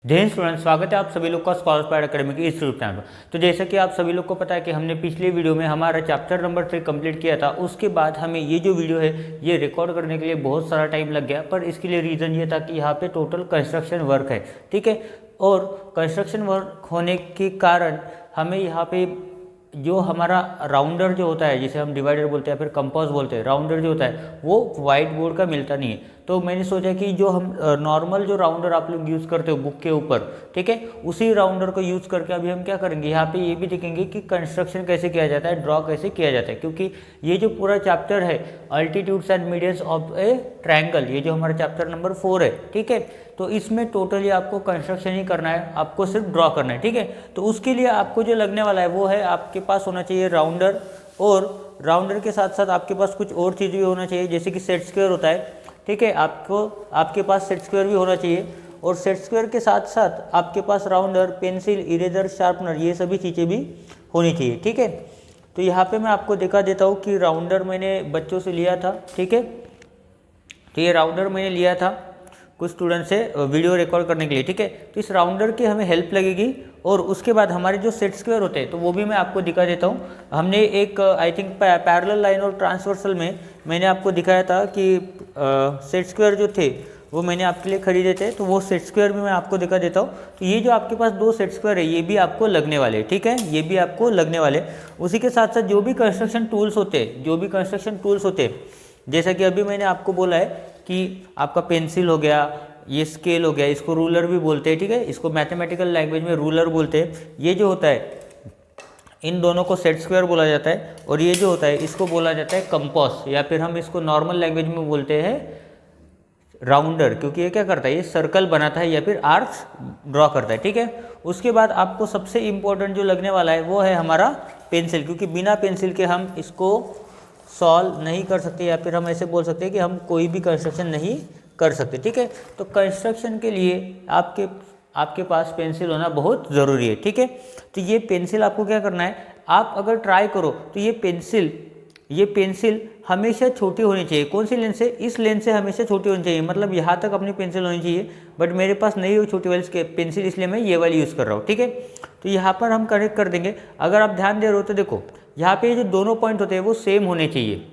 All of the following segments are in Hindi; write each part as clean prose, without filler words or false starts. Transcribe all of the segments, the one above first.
जय हिंद स्टूडेंट, स्वागत है आप सभी लोग का स्कॉलर पाइड अकेडमी की इस यूट्यूब चैनल पर। तो जैसा कि आप सभी लोग को पता है कि हमने पिछले वीडियो में हमारा चैप्टर नंबर 3 कंप्लीट किया था। उसके बाद हमें ये जो वीडियो है ये रिकॉर्ड करने के लिए बहुत सारा टाइम लग गया, पर इसके लिए रीज़न ये था कि यहाँ पे टोटल कंस्ट्रक्शन वर्क है, ठीक है। और कंस्ट्रक्शन वर्क होने के कारण हमें यहाँ पे जो हमारा राउंडर जो होता है, जिसे हम डिवाइडर बोलते हैं, फिर कंपास बोलते हैं, राउंडर जो होता है वो वाइट बोर्ड का मिलता नहीं है। तो मैंने सोचा कि जो हम नॉर्मल जो राउंडर आप लोग यूज़ करते हो बुक के ऊपर, ठीक है, उसी राउंडर को यूज़ करके अभी हम क्या करेंगे, यहाँ पे ये भी देखेंगे कि कंस्ट्रक्शन कैसे किया जाता है, ड्रॉ कैसे किया जाता है। क्योंकि ये जो पूरा चैप्टर है altitudes and medians of a triangle, ये जो हमारा चैप्टर नंबर 4 है, ठीक है, तो इसमें टोटली आपको कंस्ट्रक्शन ही करना है, आपको सिर्फ ड्रॉ करना है, ठीक है। तो उसके लिए आपको जो लगने वाला है वो है, आपके पास होना चाहिए राउंडर, और राउंडर के साथ साथ आपके पास कुछ और चीज़ भी होना चाहिए, जैसे कि सेट स्क्वायर होता है, ठीक है, आपके पास सेट स्क्वायर भी होना चाहिए। और सेट स्क्वायर के साथ साथ आपके पास राउंडर, पेंसिल, इरेजर, शार्पनर, ये सभी चीज़ें भी होनी चाहिए, ठीक है। तो यहाँ पे मैं आपको दिखा देता हूँ कि राउंडर मैंने बच्चों से लिया था, ठीक है। तो ये राउंडर मैंने लिया था कुछ स्टूडेंट से वीडियो रिकॉर्ड करने के लिए, ठीक है। तो इस राउंडर की हमें हेल्प लगेगी, और उसके बाद हमारे जो सेट स्क्वायर होते हैं तो वो भी मैं आपको दिखा देता हूँ। हमने एक आई थिंक पैरेलल लाइन और ट्रांसवर्सल में मैंने आपको दिखाया था कि सेट स्क्वायर जो थे वो मैंने आपके लिए खरीदे थे, तो वो सेट स्क्वायर भी मैं आपको दिखा देता हूँ। तो ये जो आपके पास 2 सेट स्क्वायर है ये भी आपको लगने वाले, ठीक है, ये भी आपको लगने वाले। उसी के साथ साथ जो भी कंस्ट्रक्शन टूल्स होते हैं, जैसा कि अभी मैंने आपको बोला है कि आपका पेंसिल हो गया, ये स्केल हो गया, इसको रूलर भी बोलते हैं, ठीक है, इसको मैथमेटिकल लैंग्वेज में रूलर बोलते हैं। ये जो होता है इन दोनों को सेट स्क्वायर बोला जाता है, और ये जो होता है इसको बोला जाता है कंपास, या फिर हम इसको नॉर्मल लैंग्वेज में बोलते हैं राउंडर, क्योंकि ये क्या करता है, ये सर्कल बनाता है या फिर आर्क्स ड्रॉ करता है, ठीक है। उसके बाद आपको सबसे इम्पोर्टेंट जो लगने वाला है वो है हमारा पेंसिल, क्योंकि बिना पेंसिल के हम इसको सॉल्व नहीं कर सकते, या फिर हम ऐसे बोल सकते हैं कि हम कोई भी कंस्ट्रक्शन नहीं कर सकते, ठीक है। तो कंस्ट्रक्शन के लिए आपके पास पेंसिल होना बहुत ज़रूरी है, ठीक है। तो ये पेंसिल आपको क्या करना है, आप अगर ट्राई करो तो ये पेंसिल हमेशा छोटी होनी चाहिए। कौन सी लेंथ से? इस लेंथ से हमेशा छोटी होनी चाहिए, मतलब यहाँ तक अपनी पेंसिल होनी चाहिए। बट मेरे पास नहीं हो छोटी वाली पेंसिल, इसलिए मैं ये वाली यूज़ कर रहा हूँ, ठीक है। तो यहाँ पर हम कनेक्ट कर देंगे। अगर आप ध्यान दे रहे हो तो देखो यहाँ पे जो दोनों पॉइंट होते हैं वो सेम होने चाहिए,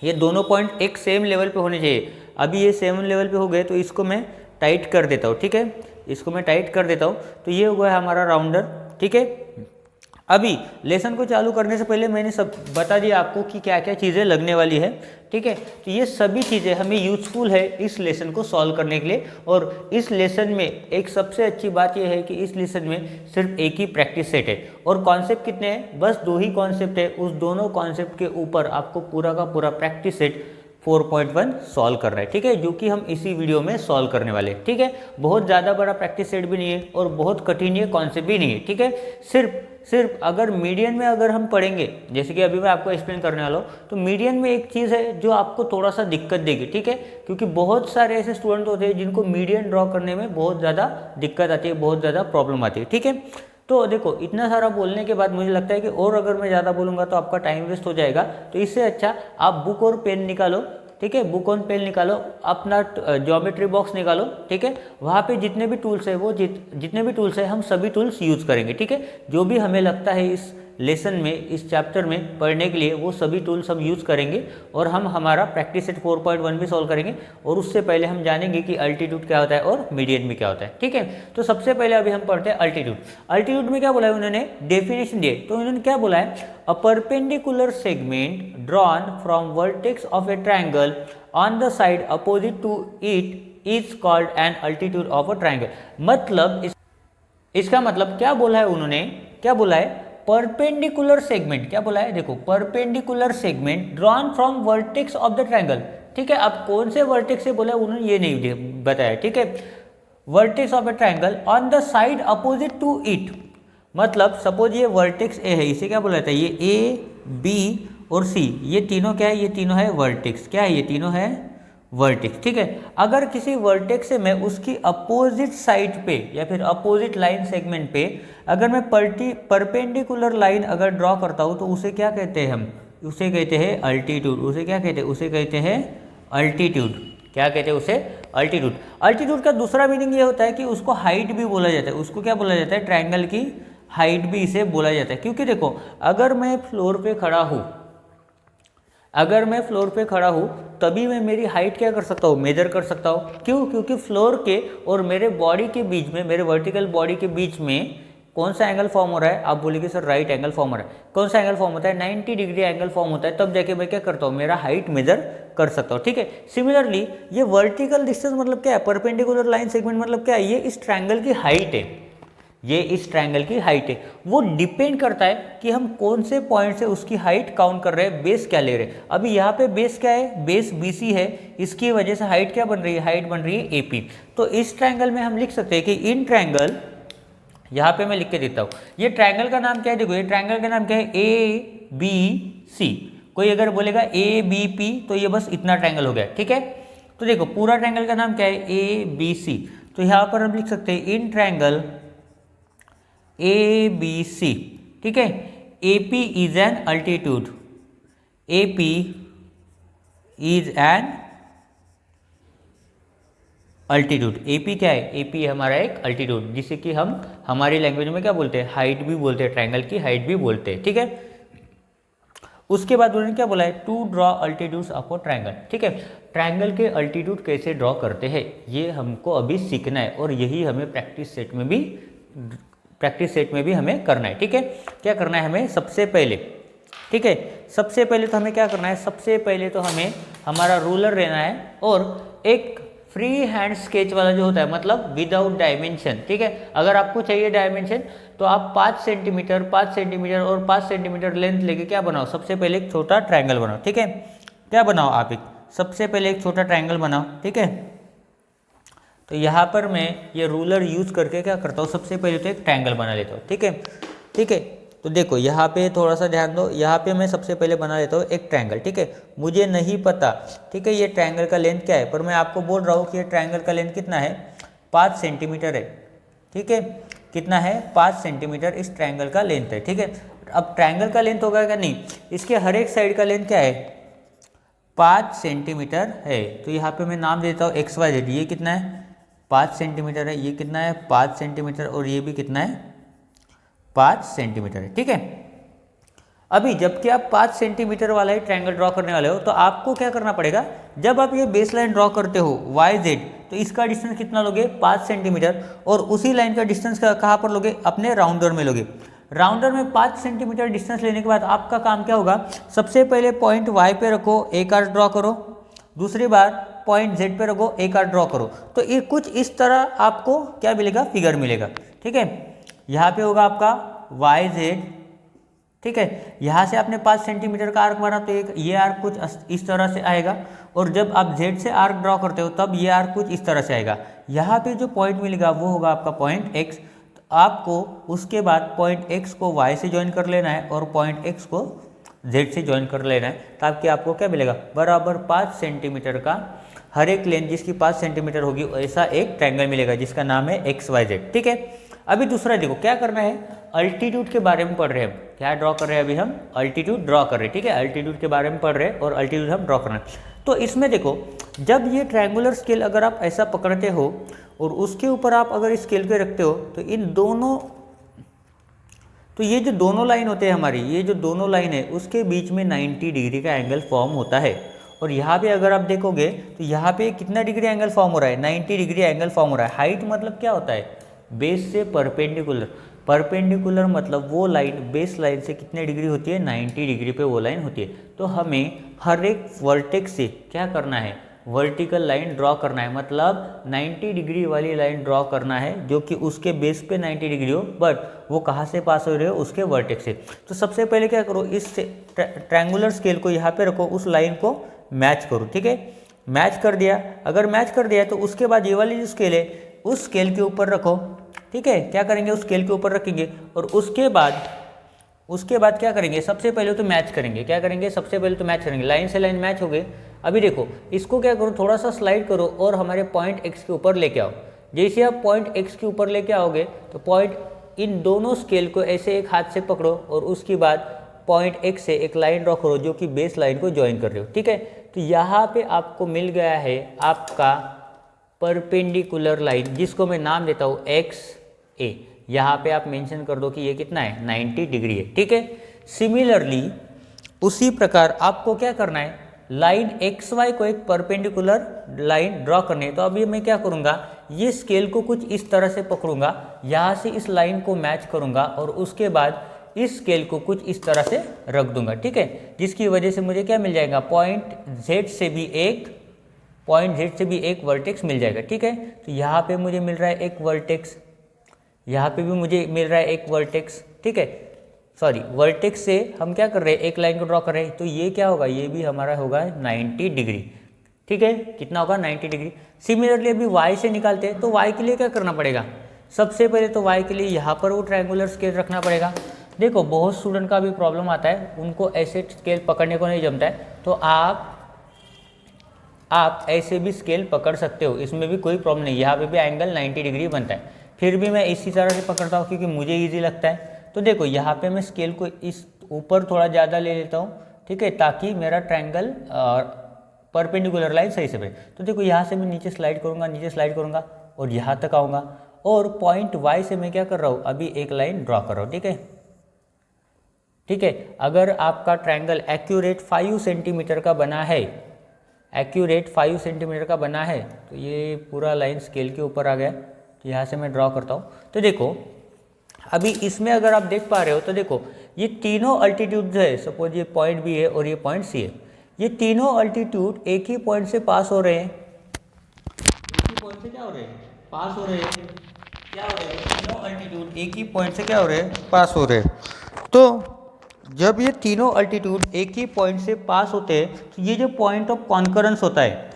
ये दोनों पॉइंट एक सेम लेवल पे होने चाहिए। अभी ये सेम लेवल पे हो गए, तो इसको मैं टाइट कर देता हूँ, ठीक है, इसको मैं टाइट कर देता हूँ। तो ये हो गया हमारा राउंडर, ठीक है। अभी लेसन को चालू करने से पहले मैंने सब बता दिया आपको कि क्या क्या चीज़ें लगने वाली है, ठीक है। तो ये सभी चीज़ें हमें यूजफुल है इस लेसन को सॉल्व करने के लिए। और इस लेसन में एक सबसे अच्छी बात यह है कि इस लेसन में सिर्फ एक ही प्रैक्टिस सेट है, और कॉन्सेप्ट कितने हैं, बस 2 ही कॉन्सेप्ट है। उस दोनों कॉन्सेप्ट के ऊपर आपको पूरा का पूरा प्रैक्टिस सेट 4.1 सॉल्व कर रहा है, ठीक है, जो कि हम इसी वीडियो में सॉल्व करने वाले हैं, ठीक है। बहुत ज़्यादा बड़ा प्रैक्टिस सेट भी नहीं है और बहुत कठिन ये कॉन्सेप्ट भी नहीं है, ठीक है। सिर्फ अगर मीडियन में अगर हम पढ़ेंगे, जैसे कि अभी मैं आपको एक्सप्लेन करने वाला हूँ, तो मीडियन में एक चीज़ है जो आपको थोड़ा सा दिक्कत देगी, ठीक है, क्योंकि बहुत सारे ऐसे स्टूडेंट होते हैं जिनको मीडियन ड्रॉ करने में बहुत ज़्यादा दिक्कत आती है, बहुत ज़्यादा प्रॉब्लम आती है, ठीक है। तो देखो इतना सारा बोलने के बाद मुझे लगता है कि और अगर मैं ज़्यादा बोलूँगा तो आपका टाइम वेस्ट हो जाएगा। तो इससे अच्छा आप बुक और पेन निकालो, ठीक है, बुक और पेन निकालो, अपना ज्योमेट्री बॉक्स निकालो, ठीक है। वहाँ पे जितने भी टूल्स है वो जितने भी टूल्स है हम सभी टूल्स यूज़ करेंगे, ठीक है। जो भी हमें लगता है इस लेसन में, इस चैप्टर में पढ़ने के लिए, वो सभी टूल्स हम यूज़ करेंगे, और हम हमारा प्रैक्टिस सेट 4.1 भी सॉल्व करेंगे। और उससे पहले हम जानेंगे कि अल्टीट्यूड क्या होता है और मीडियन में क्या होता है, ठीक है। तो सबसे पहले अभी हम पढ़ते हैं अल्टीट्यूड। अल्टीट्यूड में क्या बोला है उन्होंने, डेफिनेशन दिए। तो उन्होंने क्या बोला है, a perpendicular segment drawn from vertex of a triangle on the side opposite to it is called an altitude of a triangle. मतलब इसका मतलब क्या बोला है उन्होंने, क्या बोला है, परपेंडिकुलर सेगमेंट, क्या बोला है, देखो perpendicular segment drawn from vertex of the triangle, ठीक है। अब कौन से वर्टेक्स से बोला उन्होंने ये नहीं बताया, ठीक है। Vertex of a triangle on the side opposite to it, मतलब सपोज ये वर्टेक्स ए है, इसे क्या बोला जाता है, ये ए, बी और सी, ये तीनों क्या है, ये तीनों है वर्टेक्स, क्या है, ये तीनों है वर्टेक्स, ठीक है। अगर किसी वर्टेक्स से मैं उसकी अपोजिट साइड पे या फिर अपोजिट लाइन सेगमेंट पे अगर मैं परपेंडिकुलर लाइन अगर ड्रॉ करता हूँ तो उसे क्या कहते हैं, हम उसे कहते हैं अल्टीट्यूड। उसे क्या कहते हैं, उसे कहते हैं अल्टीट्यूड। क्या कहते हैं उसे, अल्टीट्यूड। अल्टीट्यूड का दूसरा मीनिंग ये होता है कि उसको हाइट भी बोला जाता है। उसको क्या बोला जाता है? ट्रायंगल की हाइट भी इसे बोला जाता है। क्योंकि देखो, अगर मैं फ्लोर पे खड़ा हूँ, तभी मैं मेरी हाइट क्या कर सकता हूँ? मेजर कर सकता हूँ। क्यों? क्योंकि फ्लोर के और मेरे बॉडी के बीच में, मेरे वर्टिकल बॉडी के बीच में कौन सा एंगल फॉर्म हो रहा है? आप बोलेंगे सर राइट एंगल फॉर्म हो रहा है। कौन सा एंगल फॉर्म होता है? 90 डिग्री एंगल फॉर्म होता है। तब जाके मैं क्या करता हूँ? मेरा हाइट मेजर कर सकता हूँ। ठीक है। सिमिलरली ये वर्टिकल डिस्टेंस मतलब क्या है? परपेंडिकुलर लाइन सेगमेंट मतलब क्या है? ये इस ट्रायंगल की हाइट है। ये इस ट्रायंगल की हाइट है। वो डिपेंड करता है कि हम कौन से पॉइंट से उसकी हाइट काउंट कर रहे हैं, बेस क्या ले रहे हैं। अभी यहाँ पे बेस क्या है? बेस BC है। इसकी वजह से हाइट क्या बन रही है? हाइट बन रही है AP। तो इस ट्रायंगल में हम लिख सकते हैं कि इन ट्रायंगल, यहाँ पे मैं लिख के देता हूँ, ये ट्रायंगल का नाम क्या है? देखो, ये ट्रायंगल का नाम क्या है? ABC। कोई अगर बोलेगा ABP तो ये बस इतना ट्रायंगल हो गया। ठीक है। तो देखो, पूरा ट्रायंगल का नाम क्या है? ABC। तो यहाँ पर हम लिख सकते हैं इन ट्रायंगल ABC। ठीक है। AP is an altitude. AP is an altitude. AP क्या है? AP हमारा एक अल्टीट्यूड, जिसे कि हम हमारी लैंग्वेज में क्या बोलते हैं? हाइट भी बोलते हैं, ट्रायंगल की हाइट भी बोलते हैं। ठीक है। उसके बाद उन्होंने क्या बोला है? To draw altitudes of a triangle. ठीक है। ट्रायंगल के अल्टीट्यूड कैसे ड्रॉ करते हैं, ये हमको अभी सीखना है, और यही हमें प्रैक्टिस सेट में भी हमें करना है। ठीक है। क्या करना है हमें? सबसे पहले, ठीक है, सबसे पहले तो हमें क्या करना है? सबसे पहले तो हमें हमारा रूलर लेना है और एक फ्री हैंड स्केच वाला जो होता है, मतलब विदाउट डायमेंशन। ठीक है। अगर आपको चाहिए डायमेंशन तो आप 5 सेंटीमीटर और 5 सेंटीमीटर लेंथ लेके क्या बनाओ? सबसे पहले एक छोटा ट्रायंगल बनाओ। ठीक है। क्या बनाओ आप? सबसे पहले एक छोटा ट्रायंगल बनाओ। ठीक है। तो यहाँ पर मैं ये रूलर यूज करके क्या करता हूँ? सबसे पहले तो एक ट्रायंगल बना लेता हूँ। ठीक है। ठीक है। तो देखो, यहाँ पे थोड़ा सा ध्यान दो। यहाँ पे मैं सबसे पहले बना लेता हूँ एक ट्रायंगल। ठीक है। मुझे नहीं पता, ठीक है, ये ट्रायंगल का लेंथ क्या है, पर मैं आपको बोल रहा हूँ कि ये ट्रायंगल का लेंथ कितना है? 5 सेंटीमीटर है। ठीक है। कितना है? 5 सेंटीमीटर इस ट्रायंगल का लेंथ है। ठीक है। अब ट्रायंगल का लेंथ होगा क्या? नहीं, इसके हर एक साइड का लेंथ क्या है? 5 सेंटीमीटर है। तो यहाँ पे मैं नाम देता हूँ XYZ। ये कितना है? 5 सेंटीमीटर है। ये कितना है? 5 सेंटीमीटर। और ये भी कितना है? 5 सेंटीमीटर है। ठीक है। अभी जबकि आप 5 सेंटीमीटर वाला ही ट्रायंगल ड्रॉ करने वाले हो, तो आपको क्या करना पड़ेगा? जब आप ये बेस लाइन ड्रॉ करते हो YZ, तो इसका डिस्टेंस कितना लोगे? 5 सेंटीमीटर। और उसी लाइन का डिस्टेंस कहाँ पर लोगे? अपने राउंडर में लोगे। राउंडर में 5 सेंटीमीटर डिस्टेंस लेने के बाद आपका काम क्या होगा? सबसे पहले पॉइंट Y पे रखो, एक आर्क ड्रॉ करो। दूसरी बार पॉइंट Z पे रखो, एक आर्क ड्रॉ करो। तो ये कुछ इस तरह आपको क्या मिलेगा? फिगर मिलेगा। ठीक है। यहाँ पे होगा आपका YZ। ठीक है। यहाँ से आपने 5 सेंटीमीटर का आर्क मारा, तो एक ये आर्क कुछ इस तरह से आएगा। और जब आप Z से आर्क ड्रॉ करते हो तब ये आर्क कुछ इस तरह से आएगा। यहाँ पे जो पॉइंट मिलेगा वो होगा आपका पॉइंट X। तो आपको उसके बाद पॉइंट X को Y से ज्वाइन कर लेना है और पॉइंट X को Z से ज्वाइन कर लेना है, ताकि आपको क्या मिलेगा? बराबर 5 सेंटीमीटर का हर एक लेंथ जिसकी 5 सेंटीमीटर होगी, ऐसा एक ट्रायंगल मिलेगा जिसका नाम है XYZ। ठीक है। अभी दूसरा देखो, क्या करना है? अल्टीट्यूड के बारे में पढ़ रहे हैं। क्या ड्रॉ कर रहे हैं? अभी हम अल्टीट्यूड ड्रॉ कर रहे हैं। ठीक है। अल्टीट्यूड के बारे में पढ़ रहे हैं और अल्टीट्यूड हम ड्रॉ करना है। तो इसमें देखो, जब ये ट्रायंगुलर स्केल अगर आप ऐसा पकड़ते हो और उसके ऊपर आप अगर स्केल पे रखते हो, तो इन दोनों, तो ये जो दोनों लाइन होते हैं हमारी, ये जो दोनों लाइन है उसके बीच में 90 डिग्री का एंगल फॉर्म होता है। और यहाँ पे अगर आप देखोगे तो यहाँ पे कितना डिग्री एंगल फॉर्म हो रहा है? 90 डिग्री एंगल फॉर्म हो रहा है। हाइट मतलब क्या होता है? बेस से परपेंडिकुलर। परपेंडिकुलर मतलब वो लाइन बेस लाइन से कितने डिग्री होती है? 90 डिग्री पे वो लाइन होती है। तो हमें हर एक वर्टेक्स से क्या करना है? वर्टिकल लाइन ड्रॉ करना है, मतलब 90 डिग्री वाली लाइन ड्रॉ करना है जो कि उसके बेस पे 90 डिग्री हो, बट वो कहाँ से पास हो रही हो? उसके वर्टेक्स से। तो सबसे पहले क्या करो? इस ट्रायंगुलर स्केल को यहाँ पे रखो, उस लाइन को मैच करो। ठीक है। मैच कर दिया। अगर मैच कर दिया तो उसके बाद ये वाली जो स्केल है उस स्केल के ऊपर रखो। ठीक है। क्या करेंगे? उस स्केल के ऊपर रखेंगे और उसके बाद क्या करेंगे? सबसे पहले तो मैच करेंगे। क्या करेंगे? सबसे पहले तो मैच करेंगे। लाइन से लाइन मैच हो गए। अभी देखो, इसको क्या करो? थोड़ा सा स्लाइड करो और हमारे पॉइंट X के ऊपर लेके आओ। जैसे आप पॉइंट X के ऊपर लेके आओगे तो पॉइंट, इन दोनों स्केल को ऐसे एक हाथ से पकड़ो और उसके बाद पॉइंट X से एक लाइन ड्रॉ करो जो कि बेस लाइन को ज्वाइन कर रहे हो। ठीक है। तो यहाँ पे आपको मिल गया है आपका परपेंडिकुलर लाइन, जिसको मैं नाम देता हूँ एक्स ए। यहाँ पे आप मेंशन कर दो कि ये कितना है, 90 डिग्री है, ठीक है। सिमिलरली उसी प्रकार आपको क्या करना है, लाइन एक्स वाई को एक परपेंडिकुलर लाइन ड्रॉ करनी है। तो अभी मैं क्या करूँगा, ये स्केल को कुछ इस तरह से पकड़ूंगा, यहाँ से इस लाइन को मैच करूँगा और उसके बाद इस स्केल को कुछ इस तरह से रख दूंगा, ठीक है। जिसकी वजह से मुझे क्या मिल जाएगा, पॉइंट Z से भी एक वर्टेक्स मिल जाएगा, ठीक है। तो यहाँ पे मुझे मिल रहा है एक वर्टेक्स, यहाँ पे भी मुझे मिल रहा है एक वर्टेक्स, ठीक है। सॉरी, वर्टेक्स से हम क्या कर रहे हैं, एक लाइन को ड्रॉ कर रहे हैं। तो ये क्या होगा, ये भी हमारा होगा 90 डिग्री, ठीक है। कितना होगा, 90 डिग्री। सिमिलरली अभी y से निकालते हैं, तो y के लिए क्या करना पड़ेगा, सबसे पहले तो y के लिए यहाँ पर वो ट्रायंगुलर स्केल रखना पड़ेगा। देखो बहुत स्टूडेंट का भी प्रॉब्लम आता है, उनको ऐसे स्केल पकड़ने को नहीं जमता है, तो आप ऐसे भी स्केल पकड़ सकते हो, इसमें भी कोई प्रॉब्लम नहीं। यहाँ पे भी एंगल 90 डिग्री बनता है, फिर भी मैं इसी तरह से पकड़ता हूँ क्योंकि मुझे ईजी लगता है। तो देखो यहाँ पे मैं स्केल को इस ऊपर थोड़ा ज़्यादा ले लेता हूँ, ठीक है, ताकि मेरा ट्रायंगल परपेंडिकुलर लाइन सही से बने। तो देखो यहाँ से मैं नीचे स्लाइड करूँगा और यहाँ तक आऊँगा, और पॉइंट y से मैं क्या कर रहा हूँ, अभी एक लाइन ड्रॉ कर रहा हूँ, ठीक है। अगर आपका ट्रायंगल एक्यूरेट 5 सेंटीमीटर का बना है, तो ये पूरा लाइन स्केल के ऊपर आ गया। तो यहाँ से मैं ड्रॉ करता हूँ। तो देखो अभी इसमें अगर आप देख पा रहे हो, तो देखो ये तीनों अल्टीट्यूड है, सपोज ये पॉइंट बी है और ये पॉइंट सी है, ये तीनों अल्टीट्यूड एक ही पॉइंट से पास हो रहे हैं, तीनों अल्टीट्यूड एक ही पॉइंट से क्या हो रहे हैं, पास हो रहे हैं। तो जब ये तीनों अल्टीट्यूड एक ही पॉइंट से पास होते हैं, तो ये जो पॉइंट ऑफ कॉन्करेंस होता है,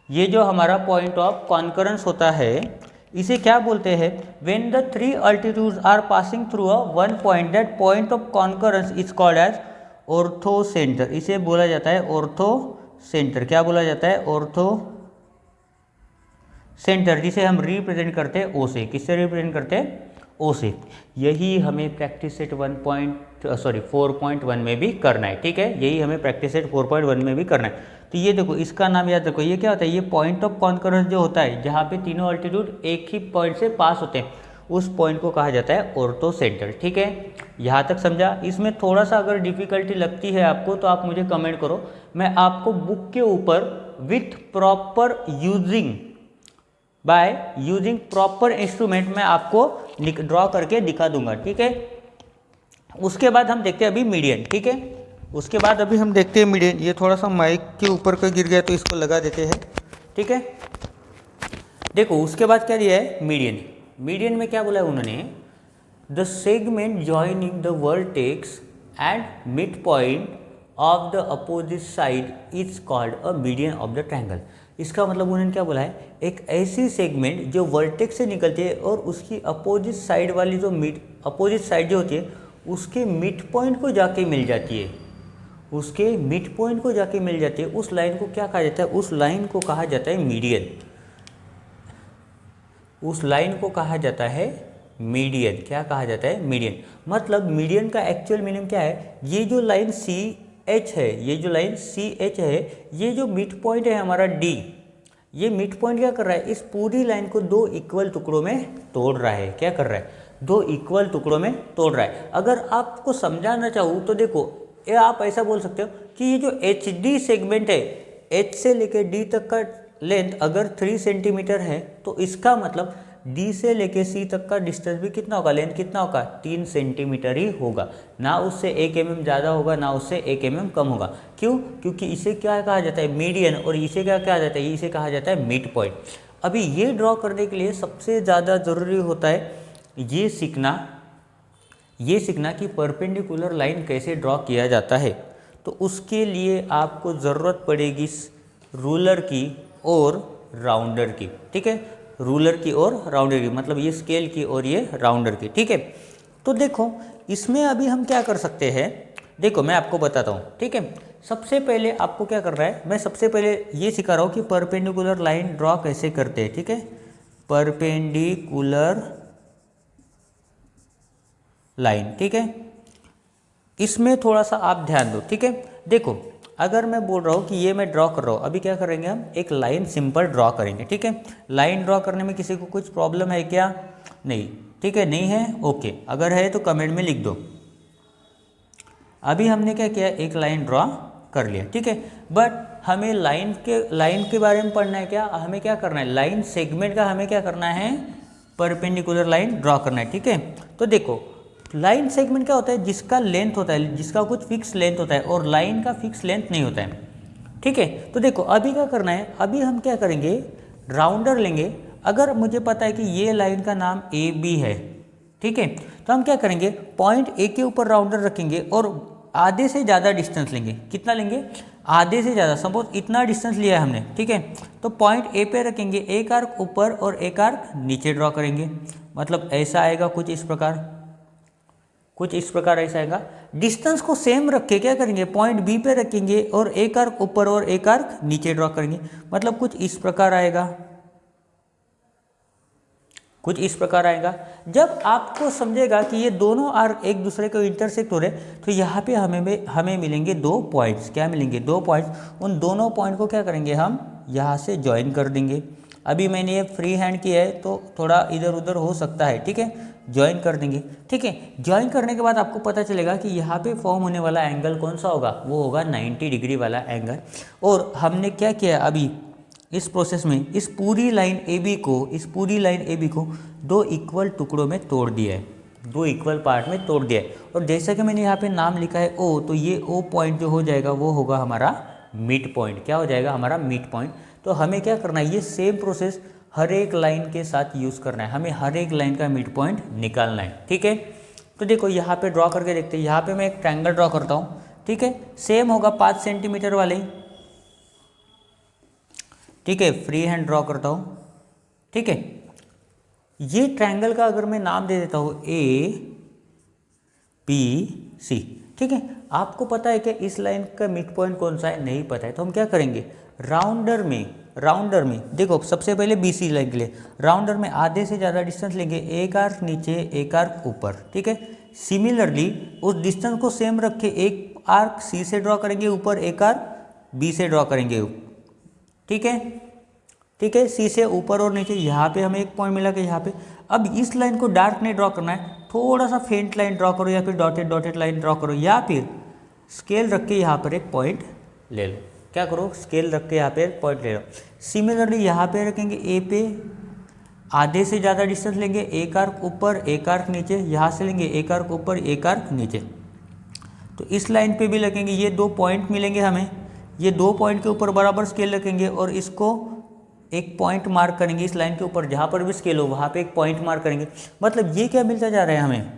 ये जो हमारा पॉइंट ऑफ कॉन्करेंस होता है, इसे क्या बोलते हैं, when the 3 altitudes are passing through a one point, that point of concurrence is called as orthocentre. इसे बोला जाता है ऑर्थो सेंटर। क्या बोला जाता है, ऑर्थो सेंटर, जिसे हम रिप्रेजेंट करते हैं ओ से। किससे रिप्रेजेंट करते हैं, ओ से। यही हमें प्रैक्टिस सेट 4.1 में भी करना है, ठीक है। यही हमें प्रैक्टिस सेट 4.1 में भी करना है। तो ये देखो, इसका नाम याद रखो, ये क्या होता है, ये पॉइंट ऑफ कॉन्करेंस जो होता है, जहाँ पे तीनों अल्टीट्यूड एक ही पॉइंट से पास होते हैं, उस पॉइंट को कहा जाता है ऑर्थो सेंटर, ठीक है। यहाँ तक समझा। इसमें थोड़ा सा अगर डिफिकल्टी लगती है आपको, तो आप मुझे कमेंट करो, मैं आपको बुक के ऊपर with proper using proper instrument मैं आपको ड्रॉ करके दिखा दूंगा, ठीक है। उसके बाद हम देखते हैं अभी मीडियन, ठीक है। उसके बाद अभी हम देखते हैं मीडियन। ये थोड़ा सा माइक के ऊपर का गिर गया, तो इसको लगा देते हैं, ठीक है। देखो उसके बाद क्या दिया है, मीडियन में क्या बोला है उन्होंने, the segment joining the vertex and mid point of the opposite side is called a median of the triangle. इसका मतलब उन्होंने क्या बोला है, एक ऐसी सेगमेंट जो वर्टेक्स से निकलती है और उसकी अपोजिट साइड वाली जो अपोजिट साइड जो होती है, उसके मिड पॉइंट को जाके मिल जाती है, उस लाइन को क्या कहा जाता है, उस लाइन को कहा जाता है मीडियन। क्या कहा जाता है, मीडियन। मतलब मीडियन का एक्चुअल मीनिंग क्या है, ये जो लाइन CH है, ये जो मिड पॉइंट है हमारा D, ये मिड पॉइंट क्या कर रहा है, इस पूरी लाइन को 2 इक्वल टुकड़ों में तोड़ रहा है। क्या कर रहा है, 2 इक्वल टुकड़ों में तोड़ रहा है। अगर आपको समझाना चाहूँ तो देखो, ये आप ऐसा बोल सकते हो कि ये जो HD सेगमेंट है, H से लेके D तक का लेंथ अगर 3 सेंटीमीटर है, तो इसका मतलब D से लेके C तक का डिस्टेंस भी कितना होगा, लेंथ कितना होगा, 3 सेंटीमीटर ही होगा। ना उससे 1 mm ज़्यादा होगा, ना उससे 1 mm कम होगा। क्यों, क्योंकि इसे क्या कहा जाता है, मीडियन, और इसे क्या कहा जाता है, इसे कहा जाता है मिड पॉइंट। अभी ये ड्रॉ करने के लिए सबसे ज़्यादा ज़रूरी होता है ये सीखना कि परपेंडिकुलर लाइन कैसे ड्रॉ किया जाता है। तो उसके लिए आपको ज़रूरत पड़ेगी रूलर की और राउंडर की, ठीक है। रूलर की और राउंडर की, मतलब ये स्केल की और ये राउंडर की, ठीक है। तो देखो इसमें अभी हम क्या कर सकते हैं, देखो मैं आपको बताता हूँ, ठीक है। सबसे पहले आपको क्या करना है, मैं सबसे पहले ये सिखा रहा हूँ कि परपेंडिकुलर लाइन ड्रॉ कैसे करते हैं, ठीक है। परपेंडिकुलर लाइन, ठीक है। इसमें थोड़ा सा आप ध्यान दो, ठीक है। देखो अगर मैं बोल रहा हूँ कि ये मैं ड्रॉ कर रहा हूँ, अभी क्या करेंगे हम एक लाइन सिंपल ड्रॉ करेंगे, ठीक है। लाइन ड्रॉ करने में किसी को कुछ प्रॉब्लम है क्या? नहीं, ठीक है, नहीं है, ओके। अगर है तो कमेंट में लिख दो। अभी हमने क्या किया, एक लाइन ड्रॉ कर लिया, ठीक है। बट हमें लाइन के बारे में पढ़ना है क्या? हमें क्या करना है, लाइन सेगमेंट का हमें क्या करना है, परपेंडिकुलर लाइन ड्रॉ करना है, ठीक है। तो देखो लाइन सेगमेंट क्या होता है, जिसका लेंथ होता है, जिसका कुछ फिक्स लेंथ होता है और लाइन का फिक्स लेंथ नहीं होता है, ठीक है। तो देखो अभी क्या करना है, अभी हम क्या करेंगे, राउंडर लेंगे। अगर मुझे पता है कि ये लाइन का नाम ए बी है, ठीक है, तो हम क्या करेंगे, पॉइंट ए के ऊपर राउंडर रखेंगे और आधे से ज़्यादा डिस्टेंस लेंगे। कितना लेंगे? आधे से ज़्यादा। सपोज इतना डिस्टेंस लिया है हमने, ठीक है, तो पॉइंट ए पे रखेंगे, एक आर्क ऊपर और एक आर्क नीचे ड्रॉ करेंगे। मतलब ऐसा आएगा कुछ इस प्रकार, कुछ इस प्रकार ऐसा आएगा। डिस्टेंस को सेम रख के क्या करेंगे, पॉइंट बी पे रखेंगे और एक आर्क ऊपर और एक आर्क नीचे ड्रॉ करेंगे। मतलब कुछ इस प्रकार आएगा, कुछ इस प्रकार आएगा। जब आपको समझेगा कि ये दोनों आर्क एक दूसरे को इंटरसेक्ट हो रहे, तो यहाँ पे हमें मिलेंगे 2 पॉइंट्स। क्या मिलेंगे? 2 पॉइंट्स। उन दोनों पॉइंट को क्या करेंगे, हम यहाँ से ज्वाइन कर देंगे। अभी मैंने ये फ्री हैंड किया है तो थोड़ा इधर उधर हो सकता है, ठीक है, ज्वाइन कर देंगे, ठीक है। ज्वाइन करने के बाद आपको पता चलेगा कि यहाँ पे फॉर्म होने वाला एंगल कौन सा होगा, वो होगा 90 डिग्री वाला एंगल। और हमने क्या किया अभी इस प्रोसेस में, इस पूरी लाइन ए बी को 2 इक्वल टुकड़ों में तोड़ दिया है, 2 इक्वल पार्ट में तोड़ दिया है। और जैसा कि मैंने यहाँ पे नाम लिखा है ओ, तो ये ओ पॉइंट जो हो जाएगा वो होगा हमारा मिड पॉइंट। क्या हो जाएगा? हमारा मिड पॉइंट। तो हमें क्या करना है, ये सेम प्रोसेस हर एक लाइन के साथ यूज़ करना है। हमें हर एक लाइन का मिड पॉइंट निकालना है, ठीक है। तो देखो यहाँ पे ड्रॉ करके देखते हैं। यहाँ पे मैं एक ट्रायंगल ड्रॉ करता हूँ, ठीक है, सेम होगा 5 सेंटीमीटर वाले ही, ठीक है। फ्री हैंड ड्रॉ करता हूँ, ठीक है। ये ट्रायंगल का अगर मैं नाम दे देता हूँ ए बी सी, ठीक है। आपको पता है कि इस लाइन का मिड पॉइंट कौन सा है? नहीं पता है। तो हम क्या करेंगे, राउंडर में देखो सबसे पहले बी सी लाइन के लिए राउंडर में आधे से ज़्यादा डिस्टेंस लेंगे, एक आर्क नीचे एक आर्क ऊपर, ठीक है। सिमिलरली उस डिस्टेंस को सेम रख के एक आर्क सी से ड्रॉ करेंगे ऊपर, एक आर्क बी से ड्रॉ करेंगे, ठीक है, ठीक है। सी से ऊपर और नीचे। यहाँ पे हमें एक पॉइंट मिला कि यहाँ पे। अब इस लाइन को डार्क नहीं ड्रॉ करना है, थोड़ा सा फेंट लाइन ड्रॉ करो या फिर डॉटेड लाइन ड्रॉ करो, या फिर स्केल रख के यहाँ पर एक पॉइंट ले लो। क्या करो, स्केल रख के यहाँ पे एक पॉइंट ले लो। सिमिलरली यहाँ पे रखेंगे ए पे, आधे से ज़्यादा डिस्टेंस लेंगे, एक आर्क ऊपर एक आर्क नीचे। यहाँ से लेंगे एक आर्क ऊपर एक आर्क नीचे। तो इस लाइन पे भी लगेंगे, ये 2 पॉइंट मिलेंगे हमें। ये 2 पॉइंट के ऊपर बराबर स्केल रखेंगे और इसको एक पॉइंट मार्क करेंगे इस लाइन के ऊपर, जहाँ पर भी स्केल हो वहाँ पे एक पॉइंट मार्क करेंगे। मतलब ये क्या मिलता जा रहा है हमें,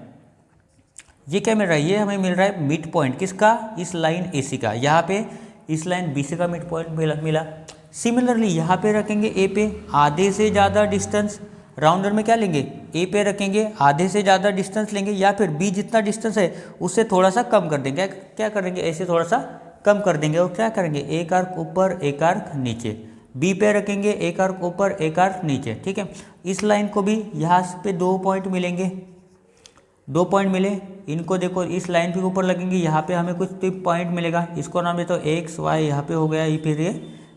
ये क्या मिल रहा है, ये हमें मिल रहा है मिड पॉइंट। किसका? इस लाइन ए सी का। यहाँ पे इस लाइन बी सी का मिड पॉइंट मिला। सिमिलरली यहाँ पे रखेंगे ए पे, आधे से ज़्यादा डिस्टेंस। राउंडर में क्या लेंगे, ए पे रखेंगे, आधे से ज़्यादा डिस्टेंस लेंगे, या फिर बी जितना डिस्टेंस है उससे थोड़ा सा कम कर देंगे। क्या करेंगे, ऐसे थोड़ा सा कम कर देंगे और क्या करेंगे, एक आर्क ऊपर एक आर्क नीचे। बी पे रखेंगे, एक आर्क ऊपर एक आर्क नीचे, ठीक है। इस लाइन को भी यहाँ पे 2 पॉइंट मिलेंगे, 2 पॉइंट मिले। इनको देखो इस लाइन के ऊपर लगेंगे, यहाँ पे हमें कुछ तो पॉइंट मिलेगा। इसको नाम देता हूँ एक्स वाई, यहाँ पे हो गया ये, फिर ये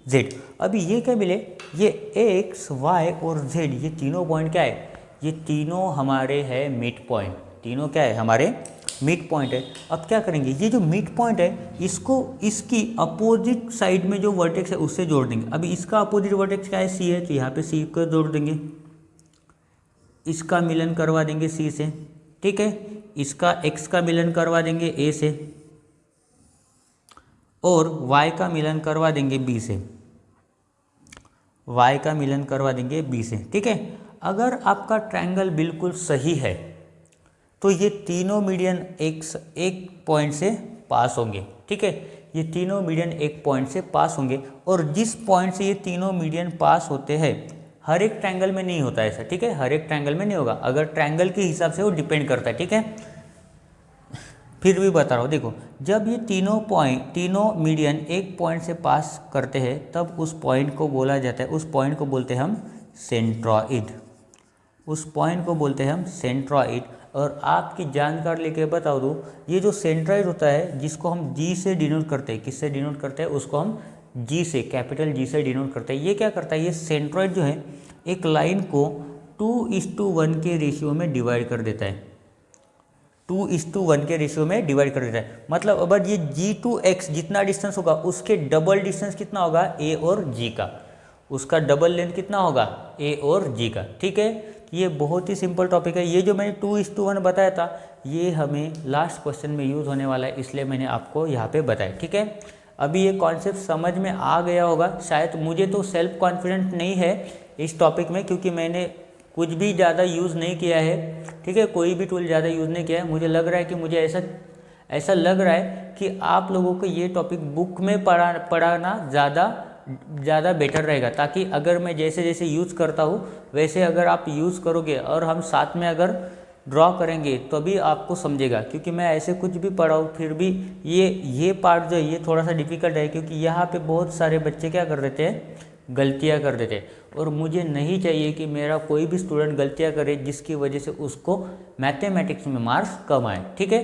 जेड। अभी ये क्या मिले, ये एक्स वाई और जेड, ये तीनों पॉइंट क्या है, ये तीनों हमारे है मिड पॉइंट। तीनों क्या है, हमारे मिड पॉइंट है। अब क्या करेंगे, ये जो मिड पॉइंट है इसको इसकी अपोजिट साइड में जो वर्टेक्स है उससे जोड़ देंगे। अभी इसका अपोजिट वर्टेक्स क्या है, सी है, तो यहाँ पे सी को जोड़ देंगे, इसका मिलन करवा देंगे सी से, ठीक है। इसका एक्स का मिलन करवा देंगे ए से और वाई का मिलन करवा देंगे बी से, वाई का मिलन करवा देंगे बी से, ठीक है। अगर आपका ट्रायंगल बिल्कुल सही है तो ये तीनों मीडियन एक पॉइंट से पास होंगे, ठीक है। ये तीनों मीडियन एक पॉइंट से पास होंगे और जिस पॉइंट से ये तीनों मीडियन पास होते हैं, हर एक ट्रायंगल में नहीं होता ऐसा, ठीक है, हर एक ट्रायंगल में नहीं होगा। अगर ट्रायंगल के हिसाब से वो डिपेंड करता है, ठीक है। फिर भी बता रहा हूँ, देखो जब ये तीनों मीडियन एक पॉइंट से पास करते हैं तब उस पॉइंट को बोला जाता है, उस पॉइंट को बोलते हैं हम सेंट्रॉइड। उस पॉइंट को बोलते हैं हम सेंट्रॉइड। और आपकी जानकारी लेके बता दूँ, ये जो सेंट्रॉइड होता है जिसको हम जी से डिनोट करते हैं, किससे डिनोट करते हैं, उसको हम जी से, कैपिटल जी से डिनोट करते हैं। ये क्या करता है, ये सेंट्रॉइड जो है एक लाइन को 2:1 के रेशियो में डिवाइड कर देता है, 2:1 के रेशियो में डिवाइड कर देता है। मतलब अगर ये जी टू एक्स जितना डिस्टेंस होगा उसके डबल डिस्टेंस कितना होगा, ए और जी का, उसका डबल लेंथ कितना होगा, ए और जी का। ठीक है, ये बहुत ही सिंपल टॉपिक है। ये जो मैंने 2:1 बताया था ये हमें लास्ट क्वेश्चन में यूज़ होने वाला है, इसलिए मैंने आपको यहाँ पे बताया। ठीक है, अभी ये कॉन्सेप्ट समझ में आ गया होगा शायद। मुझे तो सेल्फ कॉन्फिडेंट नहीं है इस टॉपिक में, क्योंकि मैंने कुछ भी ज़्यादा यूज़ नहीं किया है। ठीक है, कोई भी टूल ज़्यादा यूज़ नहीं किया है। मुझे लग रहा है कि मुझे ऐसा लग रहा है कि आप लोगों को ये टॉपिक बुक में पढ़ाना ज़्यादा बेटर रहेगा, ताकि अगर मैं जैसे जैसे यूज़ करता हूँ वैसे अगर आप यूज़ करोगे और हम साथ में अगर ड्रॉ करेंगे तभी आपको समझेगा। क्योंकि मैं ऐसे कुछ भी पढ़ाऊँ फिर भी ये पार्ट जो है ये थोड़ा सा डिफ़िकल्ट है, क्योंकि यहाँ पे बहुत सारे बच्चे क्या कर देते हैं, गलतियाँ कर देते हैं। और मुझे नहीं चाहिए कि मेरा कोई भी स्टूडेंट गलतियाँ करे जिसकी वजह से उसको मैथमेटिक्स में मार्क्स कम आए। ठीक है,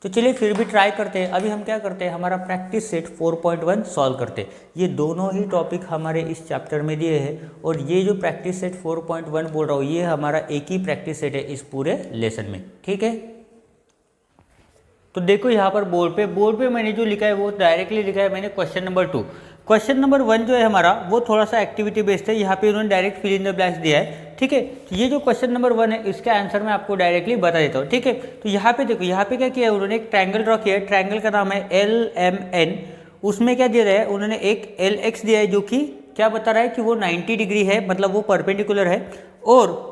तो चलिए फिर भी ट्राई करते हैं। अभी हम क्या करते हैं, हमारा प्रैक्टिस सेट 4.1 सॉल्व करते हैं। ये दोनों ही टॉपिक हमारे इस चैप्टर में दिए हैं, और ये जो प्रैक्टिस सेट 4.1 बोल रहा हूँ ये हमारा एक ही प्रैक्टिस सेट है इस पूरे लेसन में। ठीक है, तो देखो यहाँ पर बोर्ड पे मैंने जो लिखा है वो डायरेक्टली लिखा है मैंने क्वेश्चन नंबर 2। क्वेश्चन नंबर 1 जो है हमारा वो थोड़ा सा एक्टिविटी बेस्ड है, यहाँ पे उन्होंने direct fill in the blanks दिया है। ठीक है, तो ये जो क्वेश्चन नंबर 1 है इसका आंसर मैं आपको डायरेक्टली बता देता हूँ। ठीक है, तो यहाँ पे देखो, यहाँ पे क्या किया है उन्होंने, एक ट्रायंगल ड्रॉ किया है। ट्रायंगल का नाम है LMN। उसमें क्या दिया है उन्होंने, एक LX दिया है जो कि क्या बता रहा है कि वो 90 डिग्री है, मतलब वो परपेंडिकुलर है, और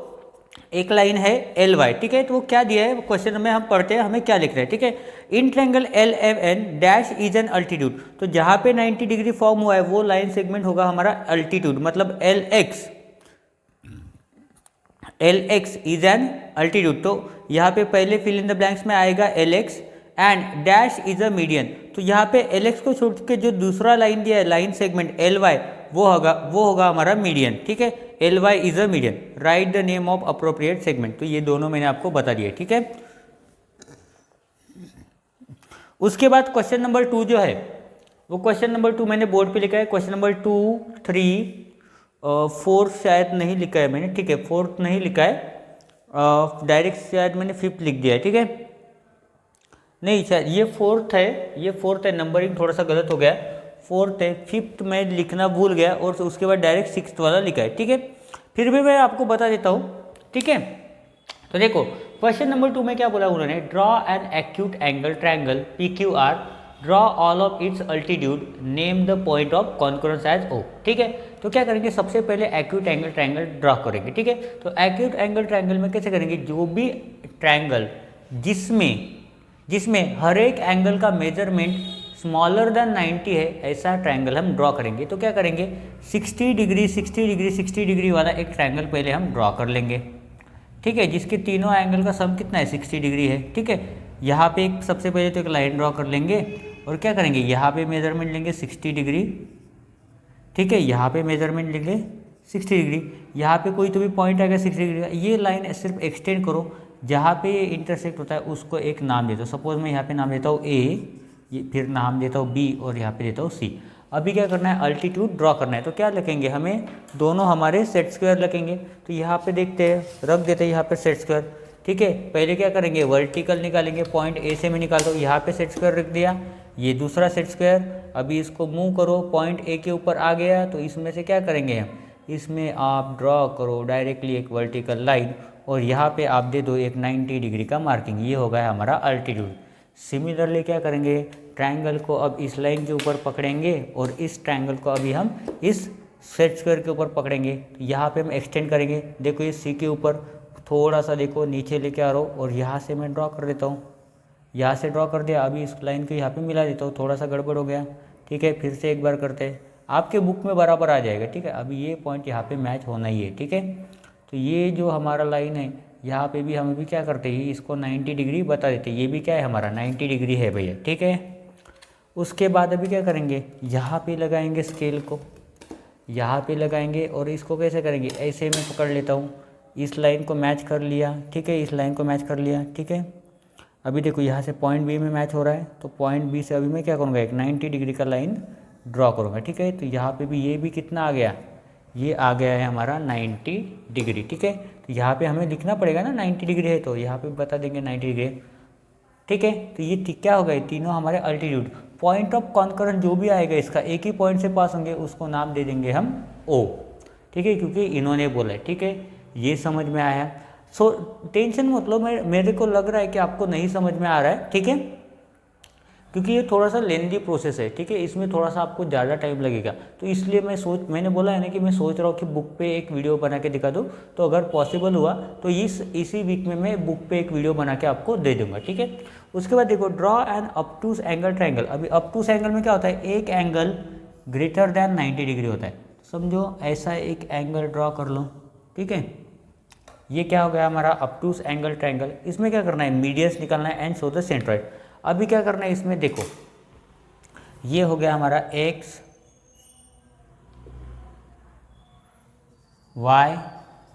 एक लाइन है LY। ठीक है, तो वो क्या दिया है क्वेश्चन में, हम पढ़ते हैं हमें क्या लिख रहा है। ठीक है, in triangle LMN dash is an altitude. तो जहाँ पे 90 डिग्री फॉर्म हुआ है वो लाइन सेगमेंट होगा हमारा अल्टीट्यूड, मतलब LX इज एन अल्टीट्यूड। तो यहाँ पे पहले फिल इन द ब्लैंक्स में आएगा LX and dash is a median. तो यहाँ पे LX को छोड़ के जो दूसरा लाइन दिया है लाइन सेगमेंट LY वो होगा हमारा मीडियन। ठीक है, LY is a median. Right the name of appropriate segment. तो ये दोनों मैंने आपको बता दिए। ठीक है, उसके बाद क्वेश्चन नंबर 2 जो है वो क्वेश्चन नंबर 2 मैंने बोर्ड पे लिखा है। क्वेश्चन नंबर 2, 3, 4 शायद नहीं लिखा है मैंने। ठीक है, 4th नहीं लिखा है, डायरेक्ट शायद मैंने 5th लिख दिया है। ठीक है, नहीं शायद ये 4th है, ये 4th है, नंबरिंग थोड़ा सा गलत हो गया, 4th है, 5th में लिखना भूल गया और उसके बाद डायरेक्ट 6th वाला लिखा है। ठीक है, फिर भी मैं आपको बता देता हूँ। ठीक है, तो देखो क्वेश्चन नंबर 2 में क्या बोला उन्होंने, draw an acute angle triangle PQR, draw all of its altitude, name the point of concurrence as O। ठीक है, तो क्या करेंगे, सबसे पहले एक्यूट एंगल ट्रायंगल ड्रॉ करेंगे। ठीक है, तो एक्यूट एंगल ट्रायंगल में कैसे करेंगे, जो भी ट्रायंगल जिसमें हर एक एंगल का मेजरमेंट स्मॉलर देन 90 है ऐसा ट्रायंगल हम ड्रॉ करेंगे। तो क्या करेंगे, 60 डिग्री वाला एक ट्रायंगल पहले हम ड्रॉ कर लेंगे। ठीक है, जिसके तीनों एंगल का सम कितना है, 60 डिग्री है। ठीक है, यहाँ पे एक सबसे पहले तो एक लाइन ड्रॉ कर लेंगे और क्या करेंगे, यहाँ पे मेजरमेंट लेंगे 60 डिग्री। ठीक है, यहाँ पे मेजरमेंट लेंगे 60 डिग्री, यहाँ पे कोई तो भी पॉइंट आएगा 60 डिग्री का, ये लाइन सिर्फ एक्सटेंड करो, जहाँ पे ये इंटरसेक्ट होता है उसको एक नाम देता हूँ। सपोज मैं यहाँ पे नाम देता हूँ A, ये फिर नाम देता हूँ B और यहाँ पे देता हूँ C। अभी क्या करना है, अल्टीट्यूड ड्रॉ करना है। तो क्या लिखेंगे, हमें दोनों हमारे सेट स्क्वायर लिखेंगे। तो यहाँ पे देखते हैं, रख देते हैं यहाँ पे सेट स्क्वायर। ठीक है, पहले क्या करेंगे, वर्टिकल निकालेंगे, पॉइंट A से मैं निकालता हूँ, यहाँ पे सेट स्क्वायर रख दिया, ये दूसरा सेट स्क्वायर। अभी इसको मूव करो, पॉइंट A के ऊपर आ गया, तो इसमें से क्या करेंगे, इसमें आप ड्रॉ करो डायरेक्टली एक वर्टिकल लाइन और यहाँ पे आप दे दो एक 90 डिग्री का मार्किंग, ये हो गया हमारा अल्टीट्यूड। सिमिलरली क्या करेंगे, ट्रायंगल को अब इस लाइन के ऊपर पकड़ेंगे और इस ट्रायंगल को अभी हम इस सेट स्क्वायर के ऊपर पकड़ेंगे। तो यहाँ पे हम एक्सटेंड करेंगे, देखो ये C के ऊपर थोड़ा सा देखो नीचे लेके आ रहा हूँ और यहाँ से मैं ड्रॉ कर देता हूँ, यहाँ से ड्रॉ कर दिया। अभी इस लाइन को यहाँ पे मिला देता हूँ, थोड़ा सा गड़बड़ हो गया। ठीक है, फिर से एक बार करते हैं, आपके बुक में बराबर आ जाएगा। ठीक है, अभी ये पॉइंट यहाँ पे मैच होना ही है। ठीक है, तो ये जो हमारा लाइन है यहाँ पे भी हम भी क्या करते हैं, इसको 90 डिग्री बता देते हैं, ये भी क्या है हमारा 90 डिग्री है भैया। ठीक है, उसके बाद अभी क्या करेंगे, यहाँ पे लगाएंगे स्केल को, यहाँ पे लगाएंगे और इसको कैसे करेंगे, ऐसे मैं पकड़ लेता हूँ, इस लाइन को मैच कर लिया, ठीक है, इस लाइन को मैच कर लिया, ठीक है। अभी देखो यहाँ से पॉइंट बी में मैच हो रहा है, तो पॉइंट बी से अभी मैं क्या करूँगा, एक 90 डिग्री का लाइन ड्रॉ करूँगा, ठीक है। तो यहाँ पे भी ये भी कितना आ गया, ये आ गया है हमारा 90 डिग्री, ठीक है। तो यहाँ पे हमें लिखना पड़ेगा ना 90 डिग्री है, तो यहाँ पे बता देंगे 90 डिग्री, ठीक है। तो ये क्या हो गए, तीनों हमारे अल्टीट्यूड। पॉइंट ऑफ कॉन्करेंस जो भी आएगा इसका एक ही पॉइंट से पास होंगे, उसको नाम दे देंगे हम ओ, ठीक है, क्योंकि इन्होंने बोला है, ठीक है। ये समझ में आया। सो टेंशन मतलब मेरे को लग रहा है कि आपको नहीं समझ में आ रहा है, ठीक है, क्योंकि ये थोड़ा सा लेंदी प्रोसेस है, ठीक है, इसमें थोड़ा सा आपको ज़्यादा टाइम लगेगा। तो इसलिए मैंने बोला है ना कि मैं सोच रहा हूँ कि बुक पे एक वीडियो बना के दिखा दूँ। तो अगर पॉसिबल हुआ तो इसी वीक में मैं बुक पे एक वीडियो बना के आपको दे दूँगा, ठीक है। उसके बाद देखो, draw an obtuse angle triangle. अभी ऑब्टूस एंगल में क्या होता है, एक एंगल ग्रेटर देन 90 डिग्री होता है। समझो ऐसा एक एंगल ड्रॉ कर लो, ठीक है। ये क्या हो गया हमारा ऑब्टूस एंगल ट्रायंगल। इसमें क्या करना है, मीडियंस निकालना है एंड शो द सेंट्रॉइड। अभी क्या करना है इसमें, देखो ये हो गया हमारा x y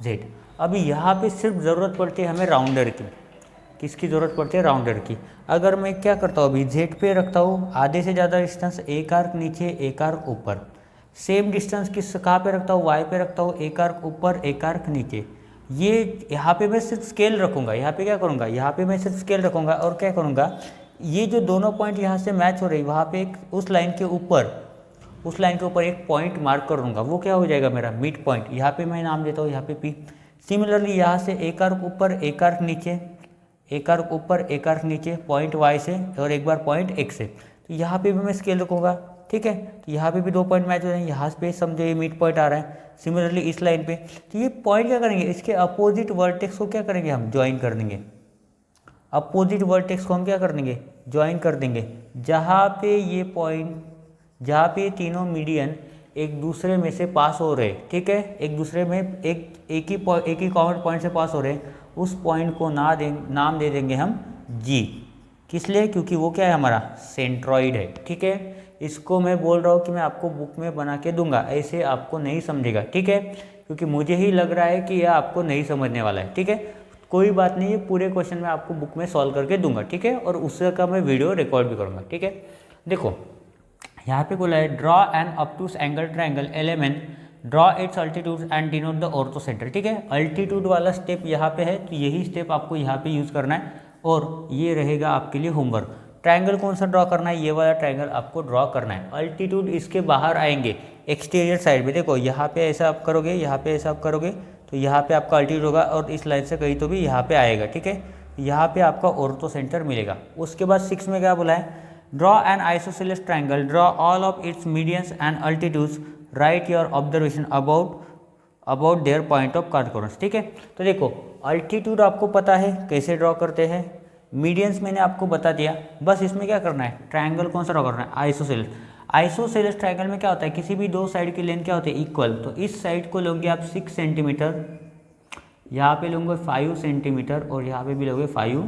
z। अभी यहाँ पे सिर्फ ज़रूरत पड़ती है हमें राउंडर की। किसकी ज़रूरत पड़ती है, राउंडर की। अगर मैं क्या करता हूँ, अभी z पे रखता हूँ आधे से ज़्यादा डिस्टेंस, एक आर्क नीचे एक आर्क ऊपर। सेम डिस्टेंस कहाँ पे रखता हूँ, y पे रखता हूँ, एक आर्क ऊपर एक आर्क नीचे। ये यहाँ पे मैं सिर्फ स्केल रखूँगा, यहाँ पे क्या करूँगा, यहाँ पे मैं सिर्फ स्केल रखूँगा और क्या करूँगा, ये जो दोनों पॉइंट यहाँ से मैच हो रही, वहाँ पे उस लाइन के ऊपर एक पॉइंट मार्क कर दूँगा। वो क्या हो जाएगा मेरा मिड पॉइंट। यहाँ पे मैं नाम देता हूँ यहाँ पे P। सिमिलरली यहाँ से एक आर्क ऊपर एक आर्क नीचे, एक आर्क ऊपर एक आर्क नीचे, पॉइंट Y से और एक बार पॉइंट X से। तो यहाँ पे भी मैं स्केल रखूँगा, ठीक है। तो यहाँ पे भी दो पॉइंट मैच हो जाएंगे, यहाँ पे समझो ये मिड पॉइंट आ रहा है, सिमिलरली इस लाइन पे। तो ये पॉइंट क्या करेंगे, इसके अपोजिट वर्टेक्स को क्या करेंगे, हम ज्वाइन कर देंगे। अपोजिट वर्टेक्स को हम क्या कर देंगे, ज्वाइन कर देंगे। जहाँ पे ये पॉइंट, जहाँ पे तीनों मीडियन एक दूसरे में से पास हो रहे, ठीक है, एक दूसरे में एक ही कॉमन पॉइंट से पास हो रहे, उस पॉइंट को नाम दे देंगे हम G। किस लिए, क्योंकि वो क्या है हमारा सेंट्रॉइड है, ठीक है। इसको मैं बोल रहा हूँ कि मैं आपको बुक में बना के दूंगा, ऐसे आपको नहीं समझेगा, ठीक है, क्योंकि मुझे ही लग रहा है कि यह आपको नहीं समझने वाला है, ठीक है। कोई बात नहीं, ये पूरे क्वेश्चन मैं आपको बुक में सॉल्व करके दूंगा, ठीक है, और उससे का मैं वीडियो रिकॉर्ड भी करूंगा, ठीक है। देखो यहाँ पे बोला है, draw an obtuse angle triangle element, draw its altitude and denote the orthocentre, ठीक है। अल्टीट्यूड वाला स्टेप यहाँ पे है, तो यही स्टेप आपको यहाँ पे यूज़ करना है और ये रहेगा आपके लिए होमवर्क। ट्रायंगल कौन सा ड्रॉ करना है, ये वाला ट्रायंगल आपको ड्रॉ करना है। अल्टीट्यूड इसके बाहर आएंगे, एक्सटीरियर साइड में। देखो यहाँ पे ऐसा आप करोगे, यहाँ पे ऐसा आप करोगे, तो यहाँ पे आपका अल्टीट्यूड होगा और इस लाइन से कहीं तो भी यहाँ पे आएगा, ठीक है। यहाँ पे आपका ऑर्थो सेंटर मिलेगा। उसके बाद 6 में क्या बोला है, draw N isosceles triangle, draw all of it's medians and altitudes, right your observation about their point of concurrence, ठीक है। तो देखो अल्टीट्यूड आपको पता है कैसे ड्रॉ करते हैं, मीडियंस मैंने आपको बता दिया। बस इसमें क्या करना है, ट्रायंगल कौन सा ड्रॉ करना है, आइसोसेलेस। आइसोसेलेस ट्रायंगल में क्या होता है, किसी भी दो साइड की लेंथ क्या होती है, इक्वल। तो इस साइड को लोगे आप 6 सेंटीमीटर, यहाँ पे लोगे 5 सेंटीमीटर और यहाँ पे भी लोगे 5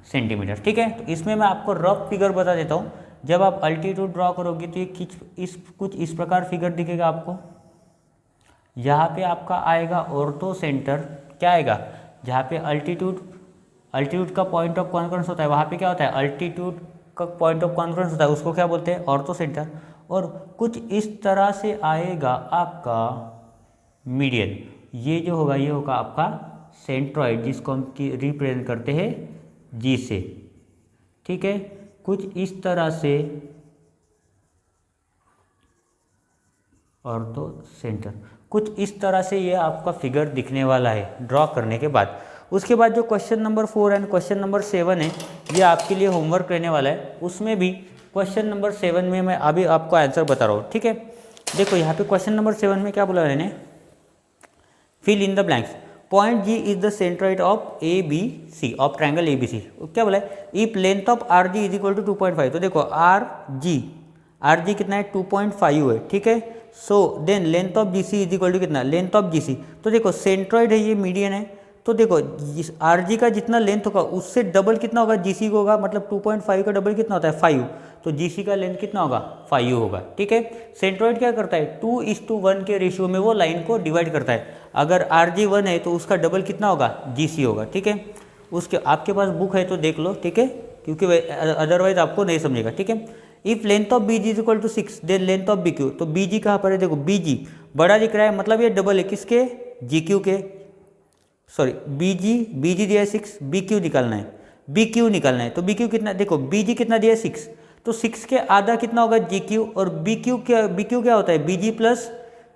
सेंटीमीटर, ठीक है। तो इसमें मैं आपको रफ फिगर बता देता हूँ। जब आप अल्टीट्यूड ड्रॉ करोगे तो ये कुछ इस प्रकार फिगर दिखेगा आपको। यहाँ पे आपका आएगा ऑर्थो सेंटर, क्या आएगा, जहाँ पे अल्टीट्यूड का पॉइंट ऑफ कॉन्करेंस होता है, वहाँ पे क्या होता है, अल्टीट्यूड का पॉइंट ऑफ कॉन्करेंस होता है, उसको क्या बोलते हैं, ऑर्थो सेंटर। और कुछ इस तरह से आएगा आपका मीडियन, ये जो होगा ये होगा आपका सेंट्रॉइड, जिसको हम रिप्रेजेंट करते हैं G से, ठीक है। कुछ इस तरह से ऑर्थो सेंटर, कुछ इस तरह से ये आपका फिगर दिखने वाला है ड्रॉ करने के बाद। उसके बाद जो question number 4 and question number 7 है, ये आपके लिए होमवर्क रहने वाला है। उसमें भी क्वेश्चन नंबर 7 में मैं अभी आपको आंसर बता रहा हूँ, ठीक है। देखो यहाँ पे क्वेश्चन नंबर 7 में क्या बोला मैंने, fill in the blanks, point G is the centroid of ABC of triangle ABC। क्या बोला है, if length of RG is equal to 2.5। तो देखो RG कितना है, 2.5 है, ठीक है। So then length of GC is equal to कितना, लेंथ ऑफ GC। तो देखो सेंट्रॉइड है, ये मीडियन है, तो देखो इस RG का जितना लेंथ होगा उससे डबल कितना होगा GC को होगा, मतलब 2.5 का डबल कितना होता है 5, तो GC का लेंथ कितना होगा 5 होगा। ठीक है, सेंट्रॉइड क्या करता है 2:1 के रेशियो में वो लाइन को डिवाइड करता है। अगर RG 1 है तो उसका डबल कितना होगा GC होगा। ठीक है, उसके आपके पास बुक है तो देख लो, ठीक है, क्योंकि अदरवाइज आपको नहीं समझेगा। ठीक है, if length of BG is equal to 6 then length of BQ, तो BG कहाँ पर है, देखो BG बड़ा दिख रहा है, मतलब ये डबल है किसके, GQ के, सॉरी BG दिया है 6, BQ निकालना है, BQ निकालना है, तो BQ कितना, देखो BG कितना दिया है 6, तो 6 के आधा कितना होगा GQ, और BQ क्या होता है BG प्लस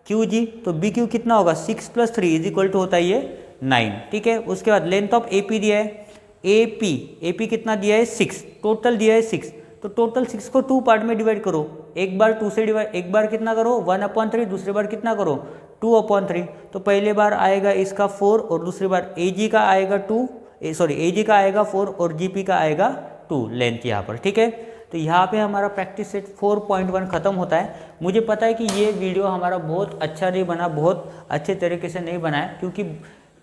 QG, तो BQ कितना होगा 6 + 3 इज इक्वल टू होता है ये 9। ठीक है, उसके बाद लेंथ ऑफ AP दिया है, AP कितना दिया है 6, टोटल दिया है 6, तो टोटल 6 को 2 पार्ट में डिवाइड करो, एक बार 2 से डिवाइड, एक बार कितना करो 1/3, दूसरी बार कितना करो 2/3, तो पहले बार आएगा इसका 4 और दूसरी बार AG का आएगा 4 और GP का आएगा 2 लेंथ यहाँ पर। ठीक है, तो यहाँ पे हमारा प्रैक्टिस सेट 4.1 खत्म होता है। मुझे पता है कि ये वीडियो हमारा बहुत अच्छा नहीं बना, बहुत अच्छे तरीके से नहीं बना है, क्योंकि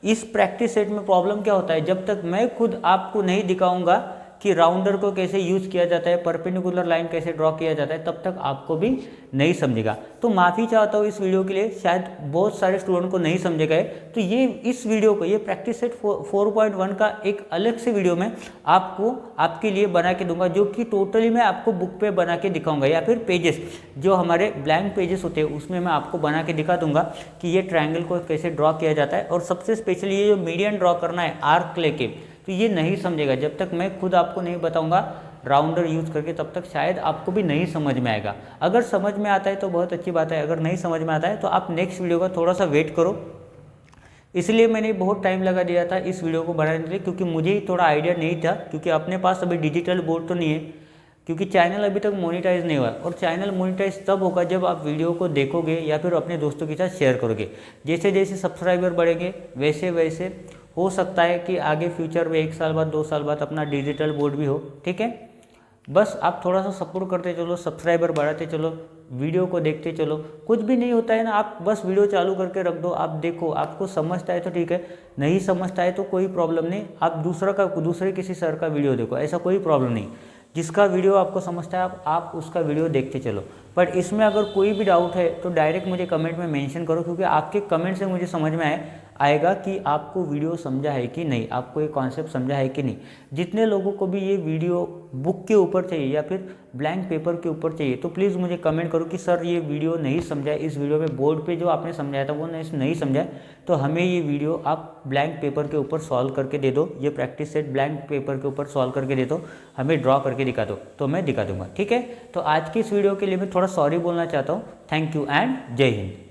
इस प्रैक्टिस सेट में प्रॉब्लम क्या होता है, जब तक मैं खुद आपको नहीं दिखाऊंगा कि राउंडर को कैसे यूज़ किया जाता है, परपेंडिकुलर लाइन कैसे ड्रॉ किया जाता है, तब तक आपको भी नहीं समझेगा। तो माफ़ी चाहता हूँ इस वीडियो के लिए, शायद बहुत सारे स्टूडेंट को नहीं समझे गए, तो ये इस वीडियो को, ये प्रैक्टिस सेट 4.1 का एक अलग से वीडियो में आपको आपके लिए बना के दूंगा, जो कि टोटली मैं आपको बुक पे बना के दिखाऊंगा, या फिर पेजेस जो हमारे ब्लैंक पेजेस होते हैं उसमें मैं आपको बना के दिखा दूंगा कि ये ट्रायंगल को कैसे ड्रॉ किया जाता है। और सबसे स्पेशली ये जो मीडियन ड्रॉ करना है आर्क लेके, तो ये नहीं समझेगा जब तक मैं खुद आपको नहीं बताऊंगा राउंडर यूज़ करके, तब तक शायद आपको भी नहीं समझ में आएगा। अगर समझ में आता है तो बहुत अच्छी बात है, अगर नहीं समझ में आता है तो आप नेक्स्ट वीडियो का थोड़ा सा वेट करो। इसलिए मैंने बहुत टाइम लगा दिया था इस वीडियो को बनाने के लिए, क्योंकि मुझे ही थोड़ा आइडिया नहीं था, क्योंकि अपने पास अभी डिजिटल बोर्ड तो नहीं है, क्योंकि चैनल अभी तक मोनेटाइज नहीं हुआ, और चैनल मोनेटाइज तब होगा जब आप वीडियो को देखोगे या फिर अपने दोस्तों के साथ शेयर करोगे। जैसे जैसे सब्सक्राइबर बढ़ेंगे वैसे वैसे हो सकता है कि आगे फ्यूचर में 1 साल बाद 2 साल बाद अपना डिजिटल बोर्ड भी हो। ठीक है, बस आप थोड़ा सा सपोर्ट करते चलो, सब्सक्राइबर बढ़ाते चलो, वीडियो को देखते चलो, कुछ भी नहीं होता है ना, आप बस वीडियो चालू करके रख दो, आप देखो, आपको समझता है तो ठीक है, नहीं समझता है तो कोई प्रॉब्लम नहीं, आप दूसरे किसी सर का वीडियो देखो, ऐसा कोई प्रॉब्लम नहीं। जिसका वीडियो आपको समझता है आप उसका वीडियो देखते चलो। बट इसमें अगर कोई भी डाउट है तो डायरेक्ट मुझे कमेंट में मेंशन करो, क्योंकि आपके कमेंट से मुझे समझ में आएगा कि आपको वीडियो समझा है कि नहीं, आपको ये कॉन्सेप्ट समझा है कि नहीं। जितने लोगों को भी ये वीडियो बुक के ऊपर चाहिए या फिर ब्लैंक पेपर के ऊपर चाहिए, तो प्लीज़ मुझे कमेंट करो कि सर ये वीडियो नहीं समझा है, इस वीडियो में बोर्ड पे जो आपने समझाया था वो नहीं समझा है, तो हमें ये वीडियो आप ब्लैंक पेपर के ऊपर सॉल्व करके दे दो, ये प्रैक्टिस सेट ब्लैंक पेपर के ऊपर सॉल्व करके दे दो, हमें ड्रॉ करके दिखा दो, तो मैं दिखा दूंगा। ठीक है, तो आज की इस वीडियो के लिए मैं थोड़ा सॉरी बोलना चाहता हूँ। थैंक यू एंड जय हिंद।